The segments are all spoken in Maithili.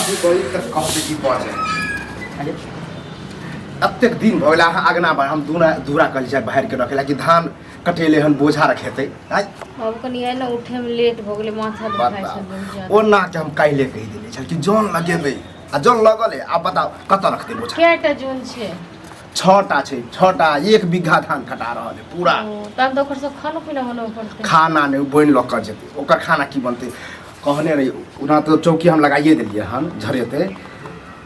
अभी कोई तक कहते की पहुंचे अत्यक दिन भगला आगना पर हम दूरा कल जाए बाहर के रखेला कि धान कटेले हन बोझा रखेते अब कनी है ना उठे में लेट भ गेले माथा दुखाय छै ओ ना के हम काहिले कहि देले छ कि जोन लगेबे आ जोन लगले आ बताओ कत रखते बोझा केटा जोन छै 6टा छै 6टा 1 बीघा धान कटा रहल है पूरा तब तो ओकर सब खाना पीना होनो पड़ते खाना ने बन ल कर जेते ओकर खाना की बनते कहने रही उना तो चौकी हम लगाइए देलिए हन झरेते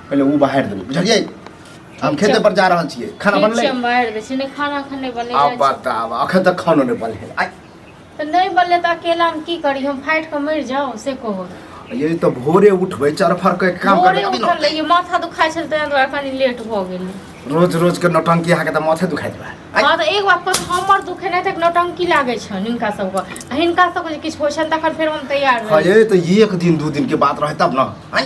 पहले उ बाहर देलिए बुझलिए हम खेते पर जा रहल छिए खाना बनले हम बाहर दे छी ने खाना खने बने अब बताव अखन तक खानो ने बनले आई तो नहीं बनले त अकेला हम की करी हम फाइट के मर जाओ से कहो ये तो भोरे उठबै चरफर के काम करे उठल ये माथा दुखाय छै त दुआ कनी लेट भ गेल रोज रोज के नौटंकी आके त माथे दुखाइत बा हां त एक बात पर हमर दुखे नै तक नौटंकी लागे छ हिनका सब को हिनका सब के किछ होय छन तखन फेर हम तैयार हां ये तो एक दिन दू दिन के बात रहे तब ना आई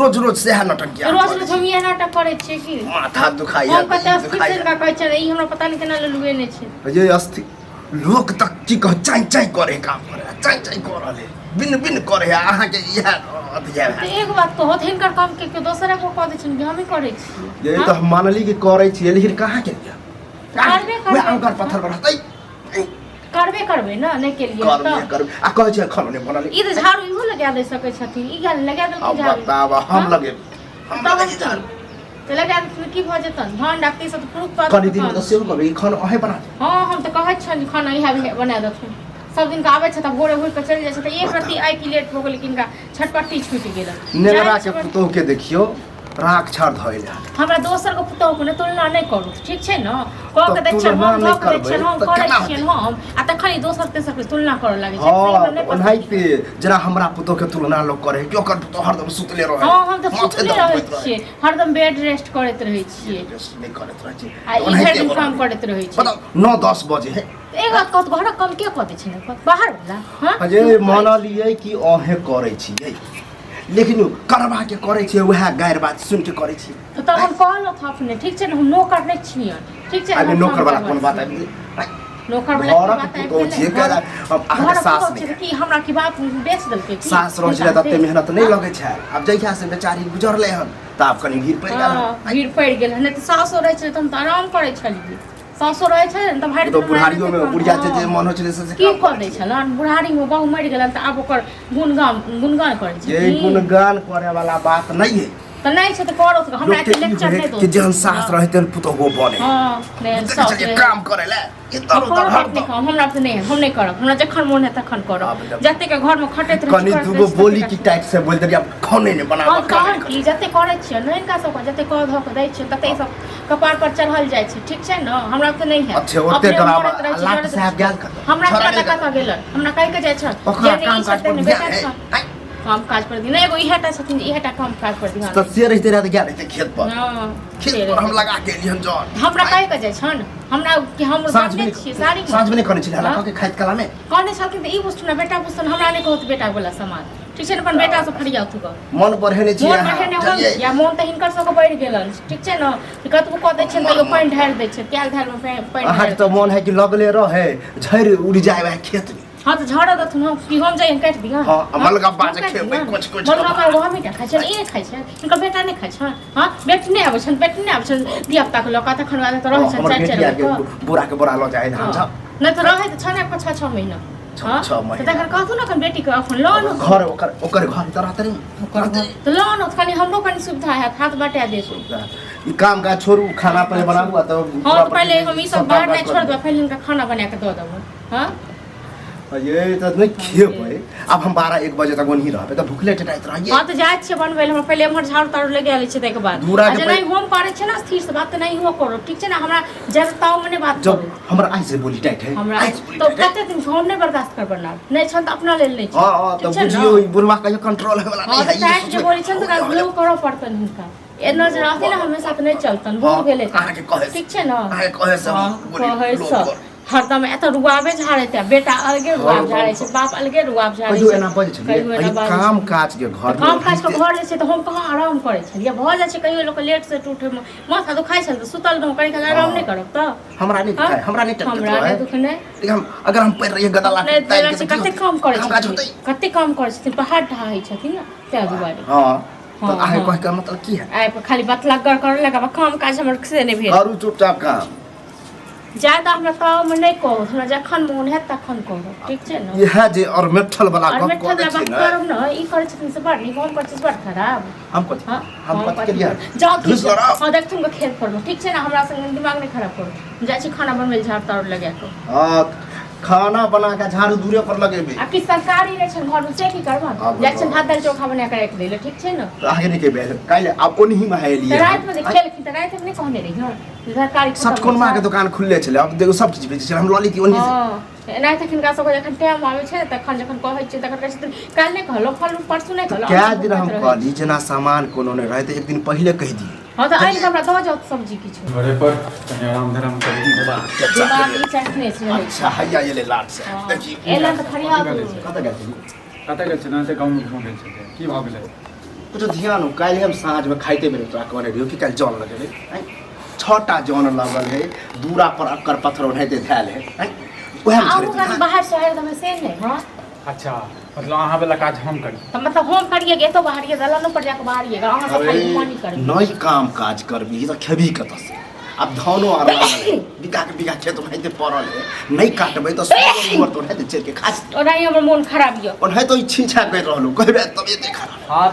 रोज रोज से नौटंकी रोज रोज हम ये नाटक करे छी की माथा दुखाय हम कते अस्थिर का कहै छै ई हमरा पता नै केना ललुए नै छै ये अस्थि लोग तक की कह चाई चाई करे काम करे चाई चाई करले बिन बिन करे अहाँ के इहा अथिया एक बात तो होत हिनकर काम के दोसरा को कह दे छिन हम ही करे छी ये तो हम मानली कि करे छी लेकिन कहां के लिया करबे अंकर पत्थर बढ़तै करबे ना नहीं के लिए करबे आ कहै छै खाना नै बनल ई त झाड़ू इहो लगा दे सकै छथिन ई गाल लगा दे झाड़ू अब बतावा हम लगे झाड़ू तो लगा दे की भ जेतन धान डाकती सब प्रूफ पर कनी दिन में तो सेव करबे खाना अहे बना हां हम त कहै छन खाना इहा बना दथुन सब दिन का आवे छ त भोरे भोर के चल जाय छ त एक रति आई की लेट भ गेल किनका छटपट्टी छूट गेल नेगरा के पुतोह के देखियो राख छाड़ धइले हमरा दोसर को पुतोह को तुलना नै करू ठीक छै न क के देख छन हम क के देख छन हम करे छियन हम आ त खाली दोसर तेसर के तुलना करे लागे छै हां ओनाइते जरा हमरा पुतोह के तुलना लोग करे कि ओकर पुतोह हरदम सुतले रहे हां हम त सुतले रहै छियै हरदम बेड रेस्ट करैत रहै छियै रेस्ट नै करैत रहै छी आ इधर दिन काम करैत रहै छी बताओ 9-10 बजे है एक बात कत घर कम के कते छै बाहर वाला हां अजे मानलिए कि अहे करे छियै लेकिन करबा के करे छै वह गैर बात सुन के करे छी तो हम कहलो था अपने ठीक छै हम नौकर नै छियै ठीक छै अबे नौकर वाला कोन बात है नौकर वाला बात है तो जे के अब आगे सास ने कि हमरा की बात बेच देलकै की सास रह छै तते मेहनत नै लगे छै अब जइया से बेचारी गुजरले हन त आप कनी भीड़ पड़ गेल भीड़ पड़ गेल नै त सास रह छै त हम त आराम करे छलिए सासो रहे छै त भाइ तो बुढ़ारियो में बुढ़िया छै जे मन हो छै से की कर दै छलन बुढ़ारी में बहु मर गेलन त आब ओकर गुणगान करे छै ये गुणगान करे वाला बात नै है त नै छै त करो हमरा के लेक्चर नै दो कि जहन सास रहते न पुतो हो बने हां नै सास काम करे ले हमरा त नै हम नै करब हमरा जखन मोन है तखन करब जते के घर में खटैत रहै कनी दुगो बोली की टाइट से बोल देबी अब खाने नै बनाबा कहन की जते करे छियै नै इनका सब जते कह धक दै छियै तते सब कपार पर चढ़ल जाय छै ठीक छै न हमरा त नै है अच्छा ओते कराबा अल्लाह साहब गेल हमरा कता गेलन हमरा कहि के जाय छ जे नै करते नै बेटा छ काम काज पर दिन एगो इहेटा छथिन इहेटा काम काज पर ध्यान त से रहते रहते गेल रहते खेत पर हां खेत पर हम लगा के लिहन जन हमरा कहि के जाय छन हमरा कि हम बाते छियै सारी साँझ में नै करै छी हला के खाइत कला में कहने छलखिन त ई वस्तु ना बेटा पुस्तन हमरा नै कहत बेटा बोला समाज ठीक छै न अपन बेटा से फरिया तू मन बढ़ेने छी या मन त हिनकर सब बढ़ गेलन ठीक छै न कतबो क दै छै त यो पानी ढार दै छै क्याल धार में पानी अहाँ त मन है कि लगले रहे झड़ उड़ जाए वह खेत में हां त झड़ दथुन हम कि हम जाय काट दिया हां मलगा बाजे खेबै कुछ मलगा का हम ही खाइ छै ई खाइ छै इनका बेटा नै खाइ छै हां बेटी नै आबै छै बेटी नै आबै छै दिया पता के लका त खनवा त रहै छै चार चार बुरा के बुरा ल जाए धान छ नै त रहै त छ नै 6 महीना 6 महीना त तखन कहथु न कन बेटी के अपन लोन घर ओकर घर त रहत नहीं त लोन खाली हमरो कनी सुविधा है हाथ बाटा दे ई काम का छोड़ू खाना पहले बनाबू त हां पहले हम ई सब बाहर नै छोड़ दो पहले इनका खाना बना के दो दबो हां ये त नै खेबै अब हम 12-1 बजे तक वहीं रहबे त भूखले टटाइत रहिए हां त जाय छै बनबै हम पहले हमर झाड़ू तारू ले गेल छै तके बाद जे नै हम पारे छै ना स्थिर से बात नै हो करो ठीक छै ना हमरा जरताओ मने बात जब हमरा आई से बोली टाइट है हमरा तो कते दिन हम नै बर्दाश्त कर बना नै छन त अपना लेल नै छै हां त बुझियो ई बुढ़वा का कंट्रोल है वाला नहीं है टाइट जे बोली छन त ग्लो करो पड़तन हिनका ए नजर आथे ना हमेशा त नै चलतन बहुत भेले ठीक छै ना आके कहे सब बोली हरदम एत रुआबे झाड़े त बेटा अलगे रुआब झाड़े छै बाप अलगे रुआब झाड़े छै एना बजे छै काम काज के घर काम काज के घर ले छै त हम कहां आराम करे छलिए भ जाय छै कहियो लोग लेट से उठे माथा दुखाय छै त सुतल रहू कहीं का आराम नै करब त हमरा नै दुखाय हमरा नै टकत हमरा नै दुख नै हम अगर हम पैर रहिए गदा लात कते काम करे छै कते काम करे छै पहाड़ ढाई छथिन ना त्या दुआरे हां तो आगे कह के मतलब की है आइ पर खाली बतला कर कर लगा काम काज हमर से नहीं भेल करू चुपचाप काम ज्यादा हमरा ताव में नहीं कहो थोड़ा जखन मोन है तखन कहो ठीक छै न यह जे और मेठल वाला और गप मैं कह दै छी बात करब न ई करे छथिन से बड़ नीक हम करे छी बड़ खराब हम कथि हां हम कथि के लिए जाओ घुस लड़ाओ हां देख तुमको खेल करो ठीक छै ना हमरा संग दिमाग नहीं खराब करो जाय छी खाना बनबै झाड़ ताड़ लगा के हां खाना बना के झाड़ू दूरे पर लगेबे आ कि सरकारी रे छन घर में से की करबा जाय छी भात दाल चोखा बना के रख देले ठीक छै न तो आगे नहीं के बेर काले अब ओनही में है लिए रात में खेल की रात में नहीं कहने रही हां सरकारी सटकोन मां के दुकान खुलले छले अब देखो सब चीज बेचे छले हम लॉली की ओनही से हां एना तखन का सब जखन टाइम आवे छै तखन जखन कहै छै तखन कहै छै काल नहीं कहलो फल परसू नहीं कहलो क्या दिन हम कहली जना सामान कोनो ने रहे तो एक दिन पहले कह दी हां तो आई हमरा दो जाओ सब्जी किछु घरे पर कहीं आराम धराम करी दिमाग ई चखने छै अच्छा हैया ये ले लाट से देखी एला त खरिया कत गए छी कतऽ गेल छै ना ते गाँव में फोन भेल छै की भऽ गेलै कुछ ध्यान हो काल हम साँझ में खाइते बेर तोरा कहने रहियो कि काल जौन लगेले छटा जौन लगल है दूरा पर अक्कर पत्थर उठाइते धैल है ओहे में आउ खरीद बाहर से आयल त मैं से नहीं हां अच्छा मतलब अहाँ वाला काज हम करी तो मतलब हम करिए गे तो बाहर ये दलानो पर जाके बाहर ये अहाँ सब खाली पानी कर नई काम काज करबी तो खेबी कत से अब धानो आ बिका खेत में हेते पड़ल है नहीं काटबे तो सब ऊपर तो हेते चल के खा और आई हमर मन खराब यो और है तो छिछा कर रहलो कहबे तबियत खराब हाँ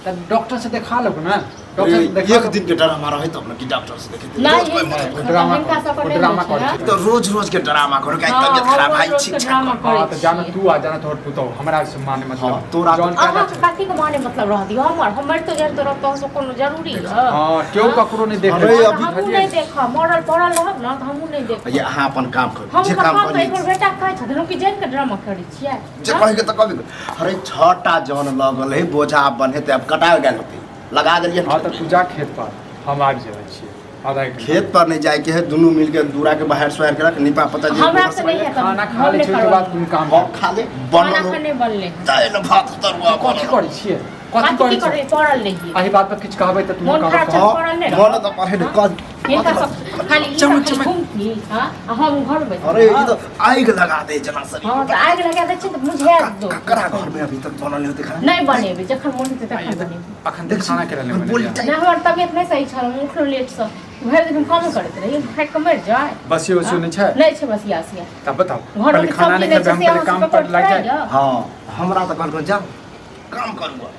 तब डॉक्टर से देखा लो ना एक दिन के ड्रामा रहे तब ना कि डॉक्टर से देखे नहीं ड्रामा इनका सब को ड्रामा कर तो रोज के ड्रामा करो कि तबियत खराब भाई छिछा हाँ तो जाना तू आ जाना तोहर पुतो हमरा से माने हाँ, मतलब तोरा जौन अहाँ कहना के छै काठी के माने मतलब रह दियो हमर तो जन तो रहतो सो कोनो जरूरी है हाँ क्यों ककरो नहीं देख अरे, रहे अभी हमहू नहीं देखा मरल पड़ल रहब ना त हमहू नहीं देख ये अहाँ अपन काम करू हम जे काम काम करी एक बेटा कहै छथिन हम कि जन के ड्रामा करै छियै जे कहे के त कभी अरे छटा जौन लगल है बोझा बने ते अब कटाव गेल होते लगा देलिए हाँ तो तू जा खेत पर हम आबि जाए छियै आधा एक खेत पर नहीं जाए के है दोनों मिल के दूरा के बाहर सोहर के रख निपा पता जे हमरा से नहीं है खाना खा ले छै के बाद कोन काम हम खा ले खाना बनल खाने बनले दाल भात तरुआ कथी बनल करै छियै कथी कथी करै करे छियै पड़ल नहीं अही बात पर किछु कहबै तऽ तू मोन खराब कहबै छै पड़ल नहीं मन त पढ़े ने कद इनका सब खाली ई चमक, सब चमक। घूमती हां हम घर में अरे ये तो आग लगा दे जना सर हां तो आग लगा दे छै तो मुझे दो ककरा घर में अभी तक बनल नहीं देखा नहीं बनेबे जखन मोन हेतै तखन बनेबे अखन तक खाना केला नहि बोली बनेलियै ना हमर तबियत नहीं सही छल उठलो लेट से भरि दिन हम काम करैत रही खाइ के मर जाय बसियो उसियो नहि छै नहीं छै बस यासिया तब बताओ घर पहले में खाना सब्जी नहीं नहीं खेबै हम छै पहले काम पर लग जाए हां हमरा त कहल जा काम करू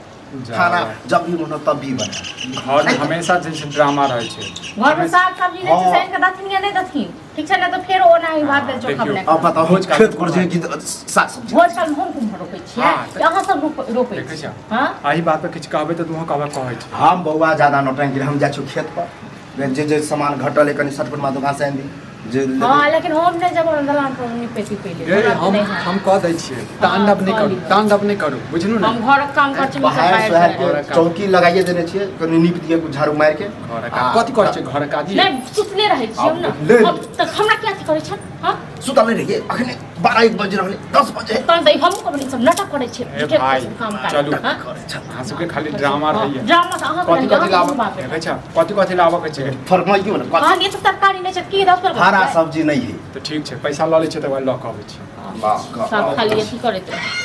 खाना जब भी मन हो तब भी बना घर में हमेशा जे छै ड्रामा रहै छै घर में साग सब्जी नहीं छै सही के दथिन या नहीं दथिन ठीक छै ना तो फेर ओना ही भात दाल चोखा बना अब बताओ भोज का खेत पर जे कि साग सब्जी भोज साल हम कुम्हर रोपै छियै हाँ, तऽ- यहाँ सब रोपै देखै छियै छियै हां अही बात पर किछु कहबै तऽ तू कहबै कहै छै हम बउआ ज्यादा नौटंकी हम जाइ छु खेत पर जे सामान घटल है कनी सटपट मा दुकान से आनि जे हां लेकिन हम नहीं जब दलान पर नहीं पेटी पहिले गे हम कह दै छियै तांडव नहीं करू बुझलू ना हम घर काम कर छी बाहर शहर घर के का। चौकी लगाइए देने छियै कनी नीप दिए झाड़ू मार के घर का कथी करै छै घर का जी नहीं सुतले रहै छी हम ना ले। अब तक हमरा क्या करै छ हां सुतल नहीं रहिए अखने 12-1 बजे रहले 10 बजे तन दई हम कबनी सब नाटक करै छी ए भाई काम चलू हां अहाँ सबके खाली ड्रामा रहैया ड्रामा से अहाँ कथी कथी लाबऽ बाप रे देखै छै कथी लाबऽ के छै फरमाइयो ना हां ये तो तरकारी नहीं छै की दस कर हरा सब्जी नहीं है तऽ ठीक छै पैसा लऽ लै छै तऽ लऽ कऽ अबै छी सब खाली अथी करैत रहे